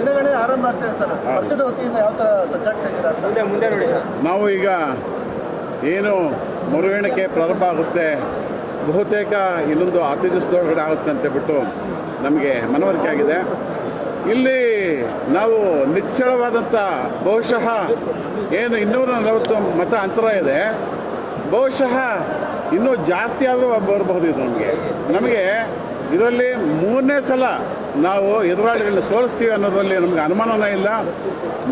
ದಿನಗಳೇ ಆರಂಭ ಆಗ್ತದೆ ಸರ್. ಪಕ್ಷದ ವತಿಯಿಂದ ಯಾವ ಥರ ಸಜ್ಜಾಗ್ತಾ ಇದ್ದೀರಾ? ಮುಂದೆ ನೋಡಿ. ನಾವು ಈಗ ಏನು ಮರುಎಣಿಕೆ ಪ್ರಾರಂಭ ಆಗುತ್ತೆ, ಬಹುತೇಕ ಇನ್ನೊಂದು 10 ದಿವಸದೊಳಗಡೆ ಆಗುತ್ತೆ ಅಂತ ಬಿಟ್ಟು ನಮಗೆ ಮನವರಿಕೆ ಆಗಿದೆ. ಇಲ್ಲಿ ನಾವು ನಿಚ್ಚಳವಾದಂಥ ಬಹುಶಃ ಏನು 240 ಮತ ಅಂತರ ಇದೆ, ಬಹುಶಃ ಇನ್ನೂ ಜಾಸ್ತಿ ಆದರೂ ಬರಬಹುದು ಇದು ನಮಗೆ ಇದರಲ್ಲಿ 3ನೇ ಸಲ ನಾವು ಎದುರಾಳಿಗಳನ್ನ ಸೋಲಿಸ್ತೀವಿ ಅನ್ನೋದರಲ್ಲಿ ನಮಗೆ ಅನುಮಾನನೇ ಇಲ್ಲ.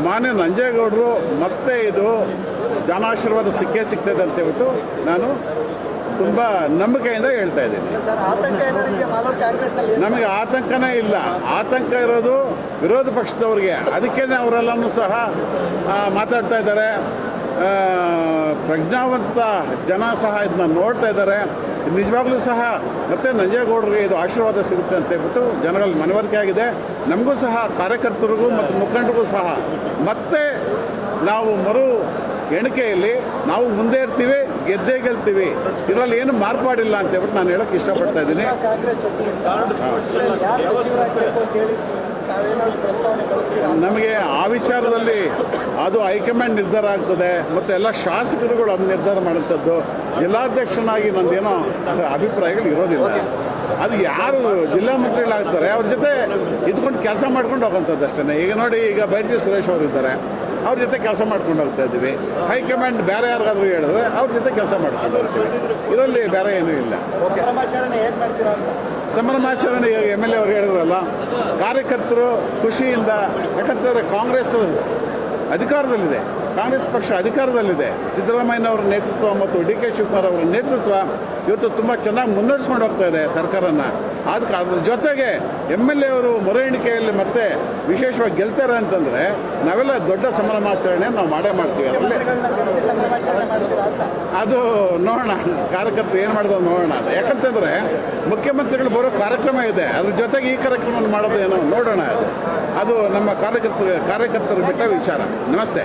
ಮಾನ್ಯ ನಂಜೇಗೌಡರು ಮತ್ತೆ ಇದು ಜನಾಶೀರ್ವಾದ ಸಿಗ್ತದೆ ಅಂತ ಹೇಳ್ಬಿಟ್ಟು ನಾನು ತುಂಬ ನಂಬಿಕೆಯಿಂದ ಹೇಳ್ತಾ ಇದ್ದೀನಿ. ನಮಗೆ ಆತಂಕನೇ ಇಲ್ಲ. ಆತಂಕ ಇರೋದು ವಿರೋಧ ಪಕ್ಷದವ್ರಿಗೆ. ಅದಕ್ಕೇ ಅವರೆಲ್ಲನೂ ಸಹ ಮಾತಾಡ್ತಾ ಇದ್ದಾರೆ. ಪ್ರಜ್ಞಾವಂತ ಜನ ಸಹ ಇದನ್ನ ನೋಡ್ತಾ ಇದ್ದಾರೆ. ನಿಜವಾಗ್ಲೂ ಸಹ ಮತ್ತೆ ನಂಜೇಗೌಡರಿಗೆ ಇದು ಆಶೀರ್ವಾದ ಸಿಗುತ್ತೆ ಅಂತ ಹೇಳ್ಬಿಟ್ಟು ಜನಗಳಲ್ಲಿ ಮನವರಿಕೆ ಆಗಿದೆ. ನಮಗೂ ಸಹ ಕಾರ್ಯಕರ್ತರಿಗೂ ಮತ್ತು ಮುಖಂಡರಿಗೂ ಸಹ ಮತ್ತೆ ನಾವು ಮರು ಎಣಿಕೆಯಲ್ಲಿ ನಾವು ಮುಂದೆ ಇರ್ತೀವಿ, ಗೆದ್ದೇ ಗೆಲ್ತೀವಿ. ಇದರಲ್ಲಿ ಏನು ಮಾರ್ಪಾಡಿಲ್ಲ ಅಂತ ಹೇಳ್ಬಿಟ್ಟು ನಾನು ಹೇಳೋಕ್ಕೆ ಇಷ್ಟಪಡ್ತಾ ಇದ್ದೀನಿ. ನಮಗೆ ಆ ವಿಚಾರದಲ್ಲಿ ಅದು ಹೈಕಮಾಂಡ್ ನಿರ್ಧಾರ ಆಗ್ತದೆ ಮತ್ತು ಎಲ್ಲ ಶಾಸಕರುಗಳು ಅದು ನಿರ್ಧಾರ ಮಾಡುವಂಥದ್ದು. ಜಿಲ್ಲಾಧ್ಯಕ್ಷನಾಗಿ ನಂದೇನೋ ಅಭಿಪ್ರಾಯಗಳು ಇರೋದಿಲ್ಲ. ಅದು ಯಾರು ಜಿಲ್ಲಾ ಮಂತ್ರಿಗಳಾಗ್ತಾರೆ ಅವ್ರ ಜೊತೆ ಇದ್ಕೊಂಡು ಕೆಲಸ ಮಾಡ್ಕೊಂಡು ಹೋಗೋಂಥದ್ದು ಅಷ್ಟೇ. ಈಗ ನೋಡಿ, ಈಗ ಬೈರತಿ ಸುರೇಶ್ ಅವರು ಇದ್ದಾರೆ, ಅವ್ರ ಜೊತೆ ಕೆಲಸ ಮಾಡ್ಕೊಂಡು ಹೋಗ್ತಾ ಇದ್ದೀವಿ. ಹೈಕಮಾಂಡ್ ಬೇರೆ ಯಾರಿಗಾದ್ರೂ ಹೇಳಿದ್ರೆ ಅವ್ರ ಜೊತೆ ಕೆಲಸ ಮಾಡ್ಕೊಂಡು ಹೋಗ್ತೀವಿ. ಇದರಲ್ಲಿ ಬೇರೆ ಏನೂ ಇಲ್ಲ. ಸಂಭ್ರಮಾಚರಣೆ MLA ಅವ್ರು ಹೇಳಿದ್ರಲ್ಲ, ಕಾರ್ಯಕರ್ತರು ಖುಷಿಯಿಂದ, ಯಾಕಂತಂದರೆ ಕಾಂಗ್ರೆಸ್ ಅಧಿಕಾರದಲ್ಲಿದೆ, ಕಾಂಗ್ರೆಸ್ ಪಕ್ಷ ಅಧಿಕಾರದಲ್ಲಿದೆ. ಸಿದ್ದರಾಮಯ್ಯನವರ ನೇತೃತ್ವ ಮತ್ತು DK ಶಿವಕುಮಾರ್ ಅವರ ನೇತೃತ್ವ ಇವತ್ತು ತುಂಬ ಚೆನ್ನಾಗಿ ಮುನ್ನಡೆಸ್ಕೊಂಡು ಹೋಗ್ತಾ ಇದೆ ಸರ್ಕಾರನ. ಅದ್ರ ಜೊತೆಗೆ MLA ಅವರು ಮರು ಎಣಿಕೆಯಲ್ಲಿ ಮತ್ತೆ ವಿಶೇಷವಾಗಿ ಗೆಲ್ತಾರೆ ಅಂತಂದರೆ ನಾವೆಲ್ಲ ದೊಡ್ಡ ಸಂಭ್ರಮಾಚರಣೆ ನಾವು ಮಾಡ್ತೀವಿ. ಅದರಲ್ಲಿ ಅದು ನೋಡೋಣ, ಕಾರ್ಯಕರ್ತರು ಏನು ಮಾಡೋದು ನೋಡೋಣ. ಅದು ಯಾಕಂತಂದರೆ ಮುಖ್ಯಮಂತ್ರಿಗಳು ಬರೋ ಕಾರ್ಯಕ್ರಮ ಇದೆ, ಅದ್ರ ಜೊತೆಗೆ ಈ ಕಾರ್ಯಕ್ರಮವನ್ನು ಮಾಡೋದು ಏನೋ ನೋಡೋಣ. ಅದು ನಮ್ಮ ಕಾರ್ಯಕರ್ತರು ಬಿಟ್ಟ ವಿಚಾರ. ನಮಸ್ತೆ.